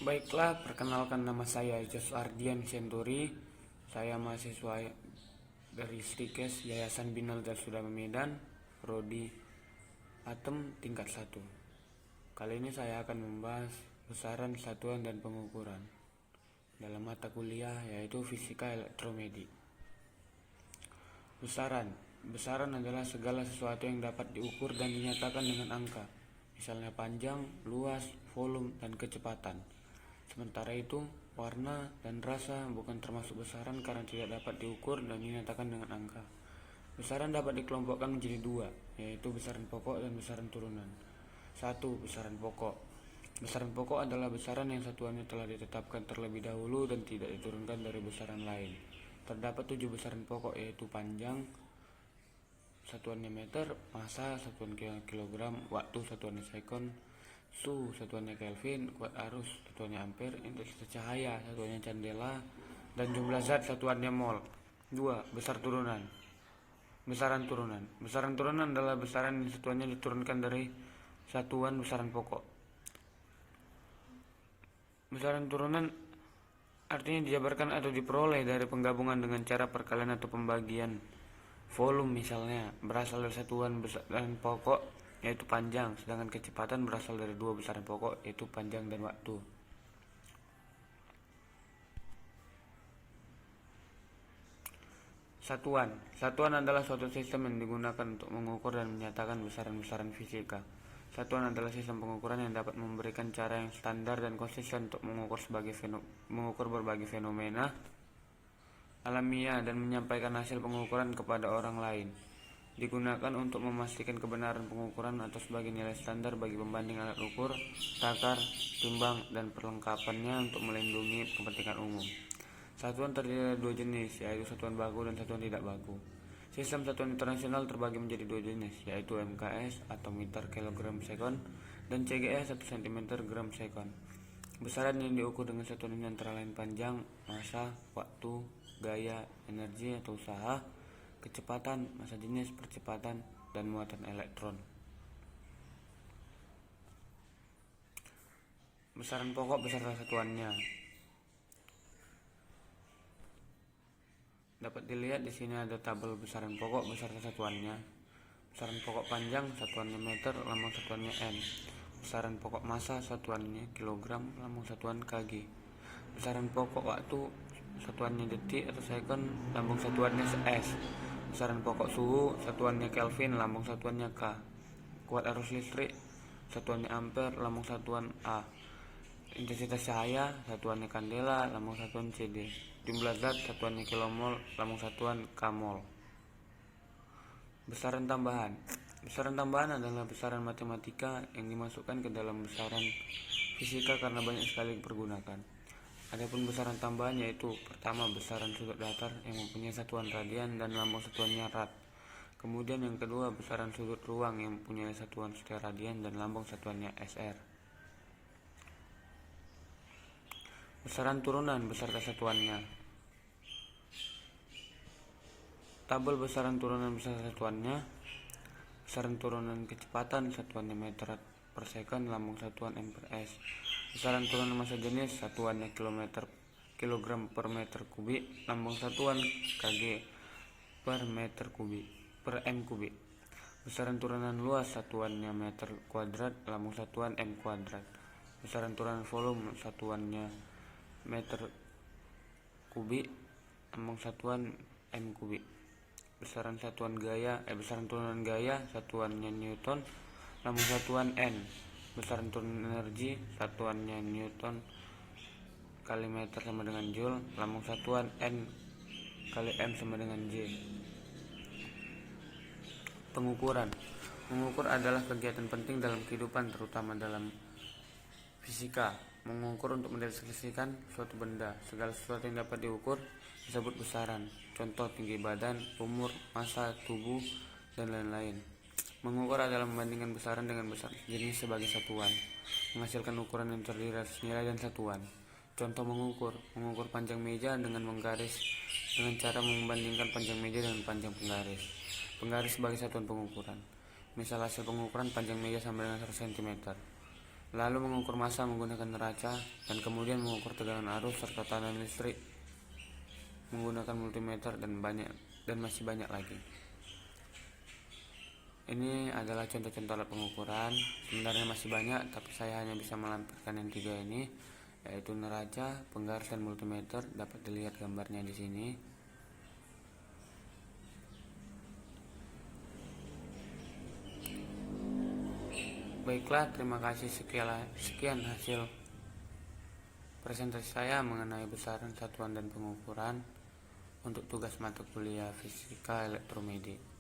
Baiklah, perkenalkan nama saya Jos Ardian Senturi. Saya mahasiswa dari Stikes Yayasan Bina Darussulam Medan, Prodi Atem tingkat 1. Kali ini saya akan membahas besaran, satuan, dan pengukuran dalam mata kuliah yaitu Fisika Elektromedi. Besaran adalah segala sesuatu yang dapat diukur dan dinyatakan dengan angka, misalnya panjang, luas, volume, dan kecepatan. Sementara itu, warna dan rasa bukan termasuk besaran karena tidak dapat diukur dan dinyatakan dengan angka. Besaran dapat dikelompokkan menjadi dua, yaitu besaran pokok dan besaran turunan. 1. Besaran pokok. Besaran pokok adalah besaran yang satuannya telah ditetapkan terlebih dahulu dan tidak diturunkan dari besaran lain. Terdapat 7 besaran pokok, yaitu panjang, satuannya meter, massa, satuan kilogram, waktu, satuannya sekon, suhu, satuannya Kelvin, kuat arus, satuannya ampere, intensitas cahaya, satuannya candela, dan jumlah zat, satuannya mol. 2. Besaran turunan. Besaran turunan adalah besaran yang satuannya diturunkan dari satuan besaran pokok. Besaran turunan artinya dijabarkan atau diperoleh dari penggabungan dengan cara perkalian atau pembagian. Volume misalnya berasal dari satuan besaran pokok yaitu panjang, sedangkan kecepatan berasal dari dua besaran pokok yaitu panjang dan waktu. Satuan adalah suatu sistem yang digunakan untuk mengukur dan menyatakan besaran-besaran fisika. Satuan adalah sistem pengukuran yang dapat memberikan cara yang standar dan konsisten untuk mengukur berbagai fenomena alamiah dan menyampaikan hasil pengukuran kepada orang lain. Digunakan untuk memastikan kebenaran pengukuran atau sebagai nilai standar bagi pembanding alat ukur, takar, timbang, dan perlengkapannya untuk melindungi kepentingan umum. Satuan terdiri dari dua jenis, yaitu satuan baku dan satuan tidak baku. Sistem satuan internasional terbagi menjadi dua jenis, yaitu MKS atau meter kilogram sekon dan CGS atau sentimeter gram sekon. Besaran yang diukur dengan satuan ini antara lain panjang, massa, waktu, gaya, energi atau usaha, kecepatan, massa jenis, percepatan, dan muatan elektron. Besaran pokok beserta satuannya dapat dilihat di sini ada tabel besaran pokok beserta satuannya. Besaran pokok panjang satuannya meter, lambang satuannya m. Besaran pokok massa satuannya kilogram, lambang satuan kg. Besaran pokok waktu satuannya detik atau second, lambang satuannya s. Besaran pokok suhu satuannya Kelvin, lambang satuannya K. Kuat arus listrik satuannya ampere, lambang satuan A. Intensitas cahaya satuannya kandela, lambang satuan CD. Jumlah zat satuannya kilomol, lambang satuan kmol. Besaran tambahan. Besaran tambahan adalah besaran matematika yang dimasukkan ke dalam besaran fisika karena banyak sekali dipergunakan. Adapun besaran tambahan yaitu pertama besaran sudut datar yang mempunyai satuan radian dan lambang satuannya rad. Kemudian yang kedua besaran sudut ruang yang mempunyai satuan steradian dan lambang satuannya SR. Besaran turunan beserta satuannya. Tabel besaran turunan beserta satuannya. Besaran turunan kecepatan satuannya meter per second, lambang satuan m per s. Besaran turunan massa jenis satuannya kilogram per meter kubik, lambang satuan kg per meter kubik per m kubik. Besaran turunan luas satuannya meter kuadrat, lambang satuan m kuadrat. Besaran turunan volume satuannya meter kubik, lambang satuan m kubik. Besaran turunan gaya satuannya newton, lambang satuan n. Besaran turunan energi satuannya newton kali meter sama dengan joule, lambang satuan n kali m sama dengan j. Pengukuran. Mengukur adalah kegiatan penting dalam kehidupan, terutama dalam fisika. Mengukur untuk mendeskripsikan suatu benda. Segala sesuatu yang dapat diukur disebut besaran. Contoh tinggi badan, umur, massa tubuh, dan lain-lain. Mengukur adalah membandingkan besaran dengan besaran jenis sebagai satuan, menghasilkan ukuran yang terdiri atas nilai dan satuan. Contoh mengukur panjang meja dengan menggaris dengan cara membandingkan panjang meja dengan panjang penggaris. Penggaris sebagai satuan pengukuran. Misal hasil pengukuran panjang meja sama dengan 100 cm. Lalu mengukur massa menggunakan neraca, dan kemudian mengukur tegangan arus serta tekanan listrik menggunakan multimeter, dan masih banyak lagi. Ini adalah contoh-contoh alat pengukuran. Sebenarnya masih banyak, tapi saya hanya bisa melampirkan yang 3 ini, yaitu neraca, penggaris, dan multimeter. Dapat dilihat gambarnya di sini. Baiklah, terima kasih. Sekian hasil presentasi saya mengenai besaran, satuan, dan pengukuran untuk tugas mata kuliah Fisika Elektromedik.